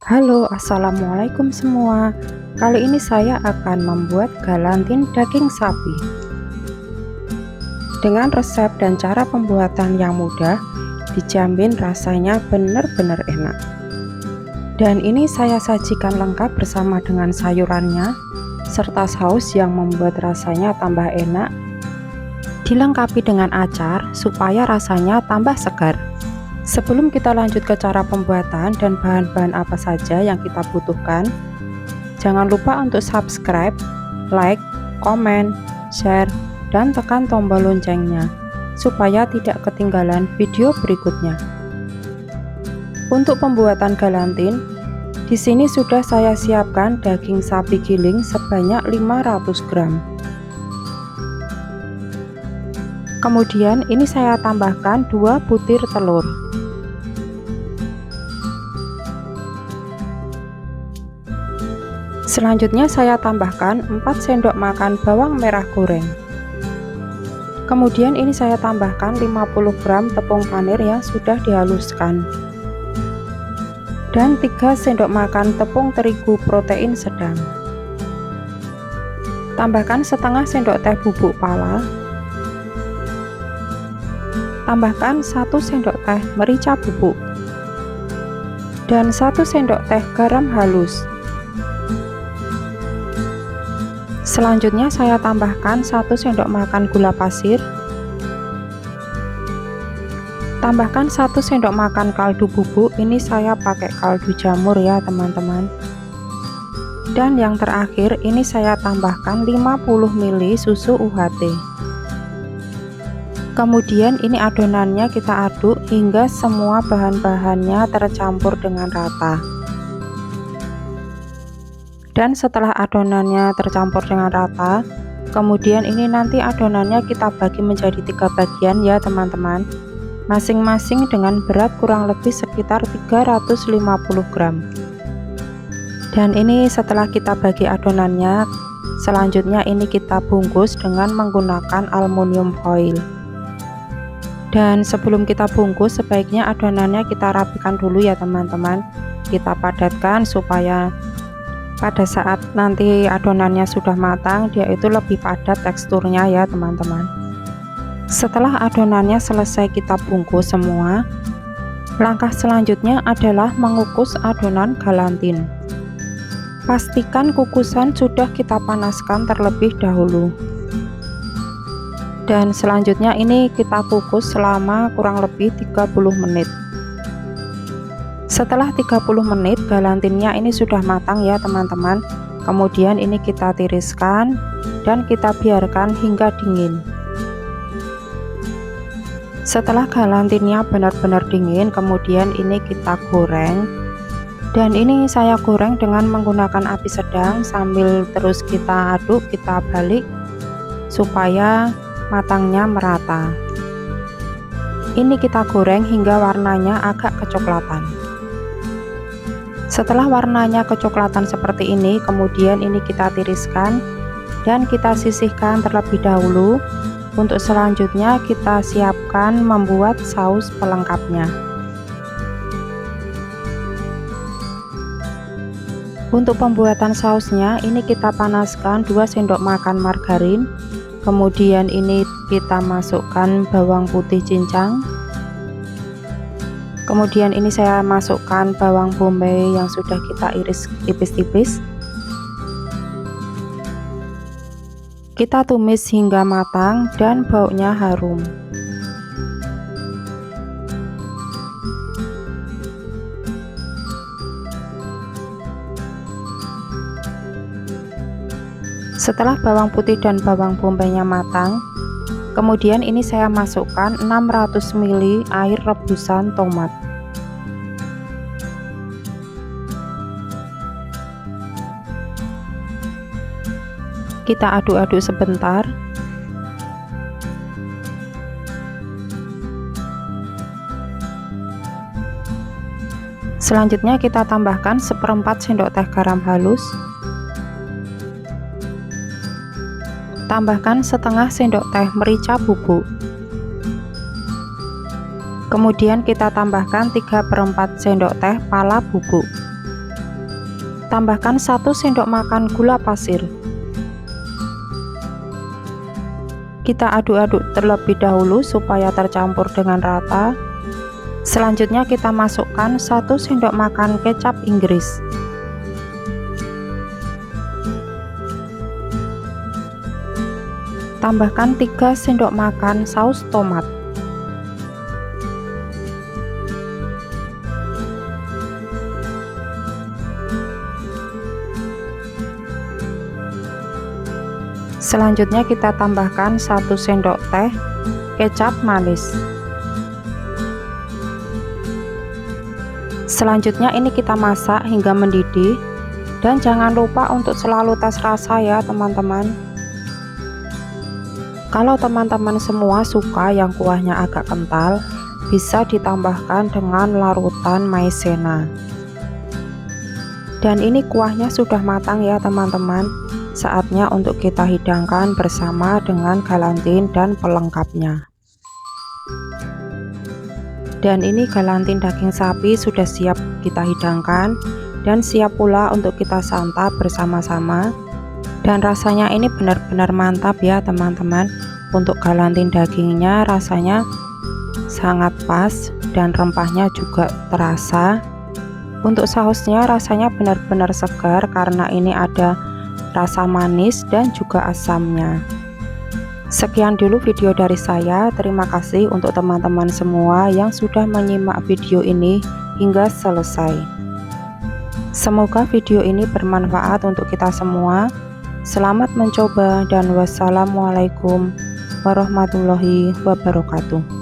Halo, assalamualaikum semua. Kali ini saya akan membuat galantin daging sapi dengan resep dan cara pembuatan yang mudah. Dijamin rasanya benar-benar enak. Dan ini saya sajikan lengkap bersama dengan sayurannya serta saus yang membuat rasanya tambah enak, dilengkapi dengan acar supaya rasanya tambah segar. Sebelum kita lanjut ke cara pembuatan dan bahan-bahan apa saja yang kita butuhkan, jangan lupa untuk subscribe, like, komen, share, dan tekan tombol loncengnya supaya tidak ketinggalan video berikutnya. Untuk pembuatan galantin, di sini sudah saya siapkan daging sapi giling sebanyak 500 gram. Kemudian ini saya tambahkan 2 butir telur. Selanjutnya saya tambahkan 4 sendok makan bawang merah goreng. Kemudian ini saya tambahkan 50 gram tepung panir yang sudah dihaluskan. Dan 3 sendok makan tepung terigu protein sedang. Tambahkan setengah sendok teh bubuk pala. Tambahkan 1 sendok teh merica bubuk. Dan 1 sendok teh garam halus. Selanjutnya saya tambahkan 1 sendok makan gula pasir. Tambahkan 1 sendok makan kaldu bubuk, ini saya pakai kaldu jamur ya teman-teman. Dan yang terakhir ini saya tambahkan 50 ml susu UHT. Kemudian ini adonannya kita aduk hingga semua bahan-bahannya tercampur dengan rata. Dan setelah adonannya tercampur dengan rata, kemudian ini nanti adonannya kita bagi menjadi 3 bagian ya teman-teman, masing-masing dengan berat kurang lebih sekitar 350 gram. Dan ini setelah kita bagi adonannya, selanjutnya ini kita bungkus dengan menggunakan aluminium foil. Dan sebelum kita bungkus, sebaiknya adonannya kita rapikan dulu ya teman-teman, kita padatkan supaya pada saat nanti adonannya sudah matang, dia itu lebih padat teksturnya ya teman-teman. Setelah adonannya selesai kita bungkus semua, langkah selanjutnya adalah mengukus adonan galantin. Pastikan kukusan sudah kita panaskan terlebih dahulu. Dan selanjutnya ini kita kukus selama kurang lebih 30 menit. Setelah 30 menit galantinnya ini sudah matang ya teman-teman. Kemudian ini kita tiriskan dan kita biarkan hingga dingin. Setelah galantinnya benar-benar dingin, kemudian ini kita goreng. Dan ini saya goreng dengan menggunakan api sedang sambil terus kita aduk, kita balik supaya matangnya merata. Ini kita goreng hingga warnanya agak kecoklatan. Setelah warnanya kecoklatan seperti ini, kemudian ini kita tiriskan dan kita sisihkan terlebih dahulu. Untuk selanjutnya kita siapkan membuat saus pelengkapnya. Untuk pembuatan sausnya ini kita panaskan 2 sendok makan margarin. Kemudian ini kita masukkan bawang putih cincang. Kemudian ini saya masukkan bawang bombay yang sudah kita iris tipis-tipis. Kita tumis hingga matang dan baunya harum. Setelah bawang putih dan bawang bombaynya matang, kemudian ini saya masukkan 600 ml air rebusan tomat. Kita aduk-aduk sebentar. Selanjutnya kita tambahkan 1/4 sendok teh garam halus. Tambahkan setengah sendok teh merica bubuk. Kemudian kita tambahkan 3/4 sendok teh pala bubuk. Tambahkan 1 sendok makan gula pasir. Kita aduk-aduk terlebih dahulu supaya tercampur dengan rata. Selanjutnya kita masukkan 1 sendok makan kecap Inggris. Tambahkan 3 sendok makan saus tomat. Selanjutnya kita tambahkan 1 sendok teh kecap manis. Selanjutnya ini kita masak hingga mendidih, dan jangan lupa untuk selalu tes rasa ya teman-teman. Kalau teman-teman semua suka yang kuahnya agak kental, bisa ditambahkan dengan larutan maizena. Dan ini kuahnya sudah matang ya teman-teman. Saatnya untuk kita hidangkan bersama dengan galantin dan pelengkapnya. Dan ini galantin daging sapi sudah siap kita hidangkan dan siap pula untuk kita santap bersama-sama. Dan rasanya ini benar-benar mantap ya teman-teman. Untuk galantin dagingnya rasanya sangat pas dan rempahnya juga terasa. Untuk sausnya rasanya benar-benar segar karena ini ada rasa manis dan juga asamnya. Sekian dulu video dari saya. Terima kasih untuk teman-teman semua yang sudah menyimak video ini hingga selesai. Semoga video ini bermanfaat untuk kita semua. Selamat mencoba dan wassalamualaikum warahmatullahi wabarakatuh.